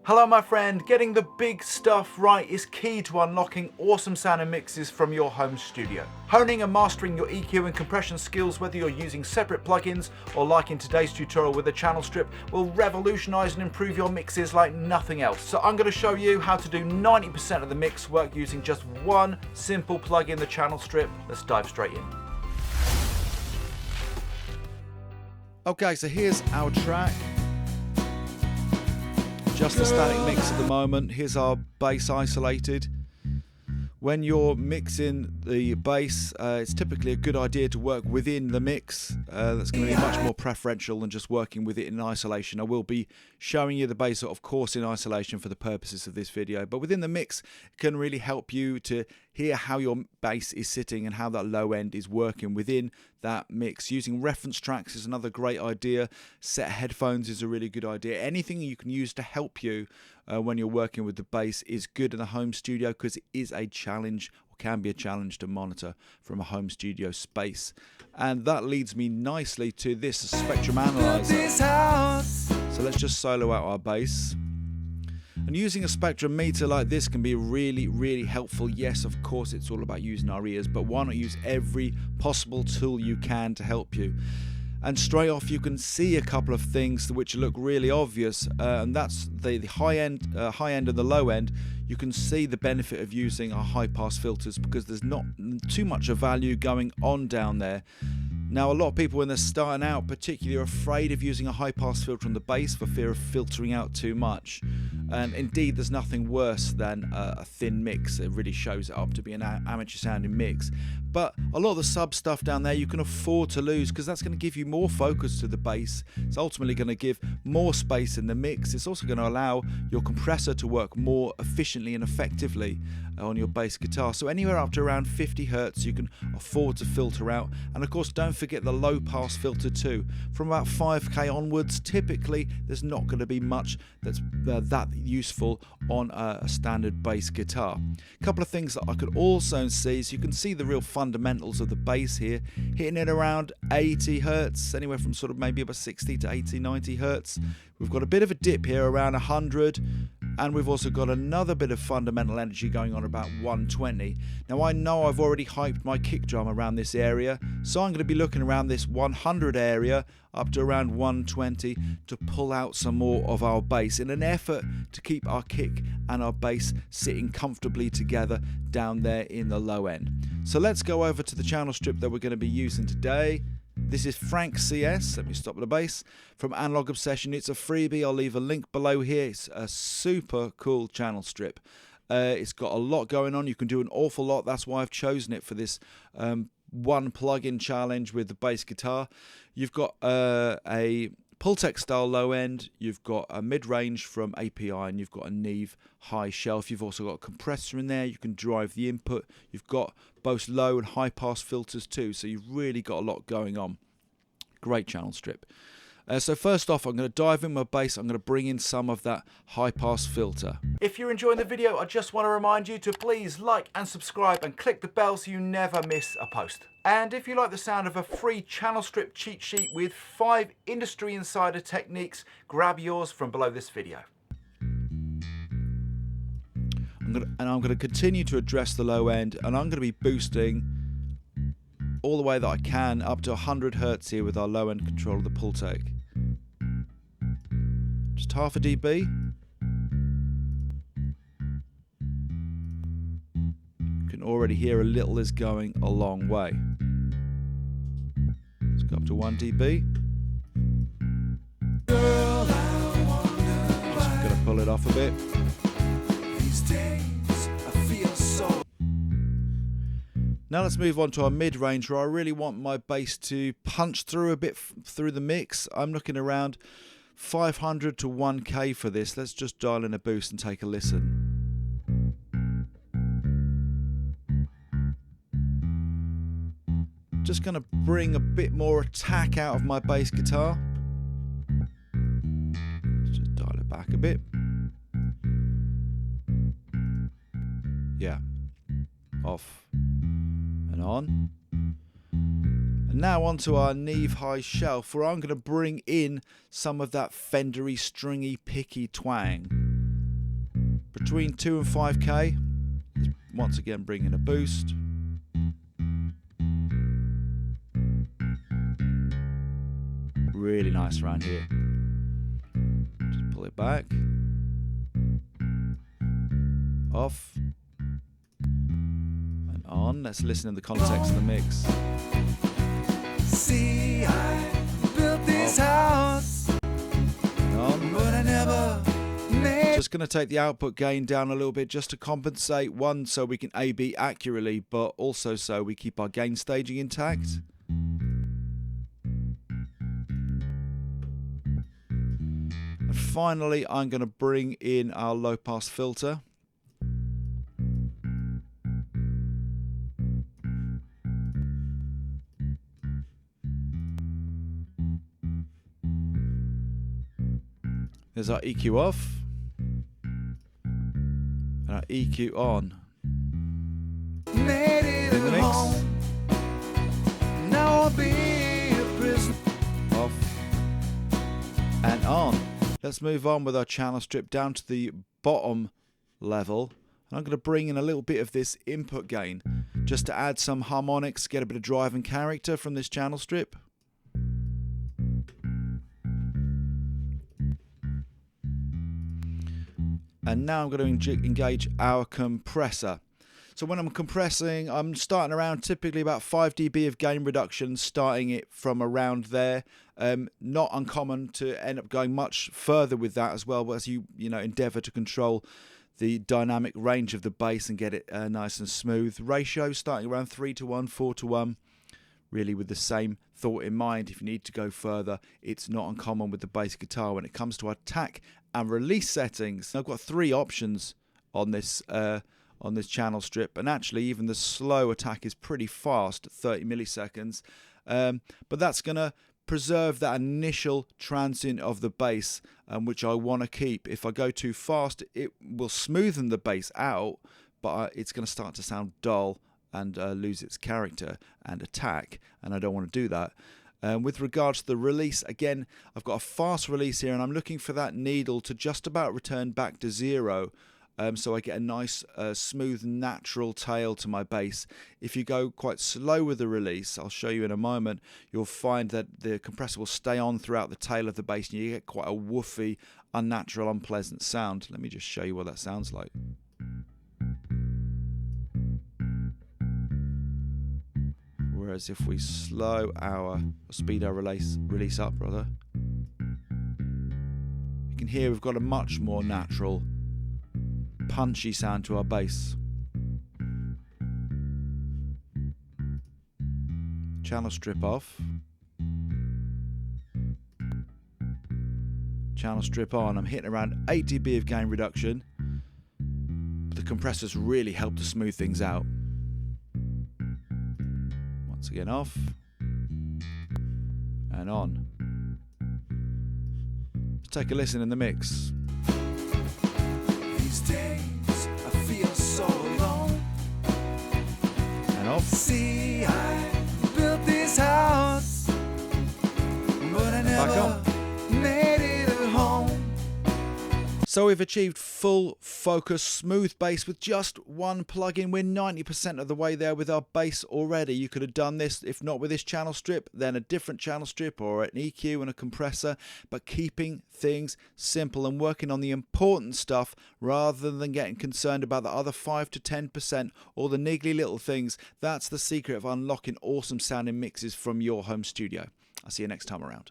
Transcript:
Hello my friend, getting the big stuff right is key to unlocking awesome sounding mixes from your home studio. Honing and mastering your EQ and compression skills, whether you're using separate plugins or like in today's tutorial with a channel strip, will revolutionize and improve your mixes like nothing else. So I'm going to show you how to do 90% of the mix work using just one simple plugin, the channel strip. Let's dive straight in. Okay, so here's our track. Just a static mix at the moment. Here's our bass isolated. When you're mixing the bass, it's typically a good idea to work within the mix. That's going to be much more preferential than just working with it in isolation. I will be showing you the bass, of course, in isolation for the purposes of this video. But within the mix, it can really help you to hear how your bass is sitting and how that low end is working within that mix. Using reference tracks is another great idea. Set headphones is a really good idea. Anything you can use to help you when you're working with the bass is good in a home studio, because it is a challenge, or can be a challenge, to monitor from a home studio space. And that leads me nicely to this Spectrum Analyzer. So let's just solo out our bass. And using a spectrum meter like this can be really helpful. Yes, of course, it's all about using our ears, but why not use every possible tool you can to help you? And straight off, you can see a couple of things which look really obvious, and that's the high end and the low end. You can see the benefit of using our high pass filters, because there's not too much of value going on down there. Now, a lot of people when they're starting out particularly are afraid of using a high pass filter on the bass for fear of filtering out too much. And indeed, there's nothing worse than a thin mix. It really shows it up to be an amateur sounding mix. But a lot of the sub stuff down there you can afford to lose, because that's going to give you more focus to the bass. It's ultimately going to give more space in the mix. It's also going to allow your compressor to work more efficiently and effectively on your bass guitar. So anywhere up to around 50 Hertz you can afford to filter out. And of course, don't forget the low pass filter too. From about 5k onwards, typically there's not going to be much that's that useful on a standard bass guitar. A couple of things that I could also see is you can see the real fundamentals of the bass here, hitting it around 80 Hertz, anywhere from sort of maybe about 60 to 80, 90 Hertz. We've got a bit of a dip here around 100, and we've also got another bit of fundamental energy going on about 120. Now, I know I've already hyped my kick drum around this area, so I'm going to be looking around this 100 area up to around 120 to pull out some more of our bass in an effort to keep our kick and our bass sitting comfortably together down there in the low end. So let's go over to the channel strip that we're going to be using today. This is Frank CS, let me stop the bass, from Analog Obsession. It's a freebie, I'll leave a link below here. It's a super cool channel strip. It's got a lot going on, you can do an awful lot. That's why I've chosen it for this one plug-in challenge with the bass guitar. You've got a Pultec style low end, you've got a mid-range from API, and you've got a Neve high shelf. You've also got a compressor in there, you can drive the input. You've got both low and high pass filters too, so you've really got a lot going on. Great channel strip. So first off, I'm going to dive in my bass. I'm going to bring in some of that high pass filter. If you're enjoying the video, I just want to remind you to please like and subscribe and click the bell so you never miss a post. And if you like the sound of a free channel strip cheat sheet with 5 industry insider techniques, grab yours from below this video. I'm going to continue to address the low end, and I'm going to be boosting all the way that I can up to 100 Hertz here with our low end control of the Pultec. Just half a dB. You can already hear a little is going a long way. Let's go up to 1 dB. Just going to pull it off a bit. Now let's move on to our mid-range, where I really want my bass to punch through a bit through the mix. I'm looking around 500 to 1K for this. Let's just dial in a boost and take a listen. Just going to bring a bit more attack out of my bass guitar. Let's just dial it back a bit. Yeah. Off and on. And now onto our Neve high shelf, where I'm going to bring in some of that Fendery, stringy, picky twang. between 2 and 5k. Once again, bring in a boost. Really nice around here. Just pull it back. Off. And on. Let's listen in the context of the mix. See, I built this house, On. but I never made. Just going to take the output gain down a little bit just to compensate. One, so we can A/B accurately, but also so we keep our gain staging intact. And finally, I'm going to bring in our low pass filter. There's our EQ off and our EQ on. Made it In the at mix. home. Now I'll be a prisoner. Off and on. Let's move on with our channel strip down to the bottom level. And I'm going to bring in a little bit of this input gain just to add some harmonics, get a bit of drive and character from this channel strip. And now I'm going to engage our compressor. So when I'm compressing, I'm starting around typically about 5 dB of gain reduction, starting it from around there. Not uncommon to end up going much further with that as well, as you endeavor to control the dynamic range of the bass and get it nice and smooth. Ratio starting around 3:1, 4:1, really with the same thought in mind. If you need to go further, it's not uncommon with the bass guitar when it comes to attack and release settings. I've got 3 options on this channel strip, and actually even the slow attack is pretty fast at 30 milliseconds, but that's going to preserve that initial transient of the bass, which I want to keep. If I go too fast, it will smoothen the bass out, but it's going to start to sound dull and lose its character and attack, and I don't want to do that. With regards to the release, again, I've got a fast release here, and I'm looking for that needle to just about return back to 0, so I get a nice, smooth, natural tail to my bass. If you go quite slow with the release, I'll show you in a moment, you'll find that the compressor will stay on throughout the tail of the bass, and you get quite a woofy, unnatural, unpleasant sound. Let me just show you what that sounds like. Whereas if we slow our, speed our release up rather, you can hear we've got a much more natural, punchy sound to our bass. Channel strip off. Channel strip on. I'm hitting around 8 dB of gain reduction. But the compressors really help to smooth things out. Once again off and on. Let's take a listen in the mix. These days I feel so alone. And off. See, I built this house, but I Back up. never made it at home. So we've achieved full focus smooth bass with just one plugin. We're 90% of the way there with our bass already. You could have done this, if not with this channel strip, then a different channel strip or an EQ and a compressor, but keeping things simple and working on the important stuff rather than getting concerned about the other 5 to 10% or the niggly little things. That's the secret of unlocking awesome sounding mixes from your home studio. I'll see you next time around.